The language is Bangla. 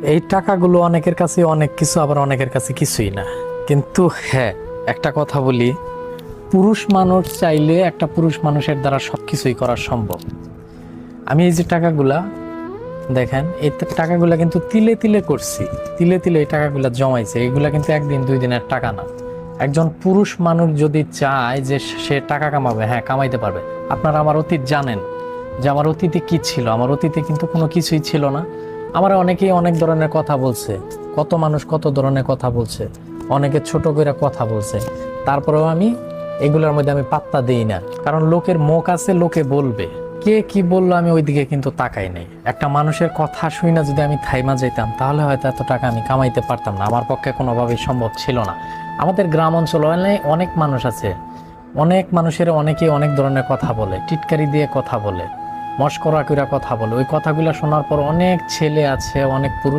এই টাকাগুলো অনেকের কাছে অনেক কিছু, আবার অনেকের কাছে কিছুই না। কিন্তু হ্যাঁ, একটা কথা বলি, পুরুষ মানুষ চাইলে একটা পুরুষ মানুষের দ্বারা সবকিছুই করা সম্ভব। আমি এই যে টাকাগুলা দেখেন, এই টাকাগুলা কিন্তু তিলে তিলে করছি, তিলে তিলে এই টাকাগুলা জমাইছে। এগুলা কিন্তু একদিন দুই দিনের টাকা না। একজন পুরুষ মানুষ যদি চায় যে সে টাকা কামাবে, হ্যাঁ কামাইতে পারবে। আপনারা আমার অতীত জানেন যে আমার অতীতে কি ছিল। আমার অতীতে কিন্তু কোনো কিছুই ছিল না। আমার অনেকেই অনেক ধরনের কথা বলছে, কত মানুষ কত ধরনের কথা বলছে, অনেকে ছোট করে কথা বলছে। তারপরেও আমি এগুলোর মধ্যে আমি পাত্তা দিই না, কারণ লোকের মুখ আছে, লোকে বলবে। কে কি বললো আমি ওইদিকে কিন্তু তাকাই নাই। একটা মানুষের কথা শুই না যদি আমি থাইমা যেতাম, তাহলে হয়তো এত টাকা আমি কামাইতে পারতাম না। আমার পক্ষে কোনোভাবেই সম্ভব ছিল না। আমাদের গ্রাম অঞ্চল অনেক মানুষ আছে, অনেক মানুষের অনেকেই অনেক ধরনের কথা বলে, টিটকারি দিয়ে কথা বলে, মস্করা কইরা কথা বলে। ওই কথাগুলো শোনার পর অনেক ছেলে আছে, অনেক পুরুষ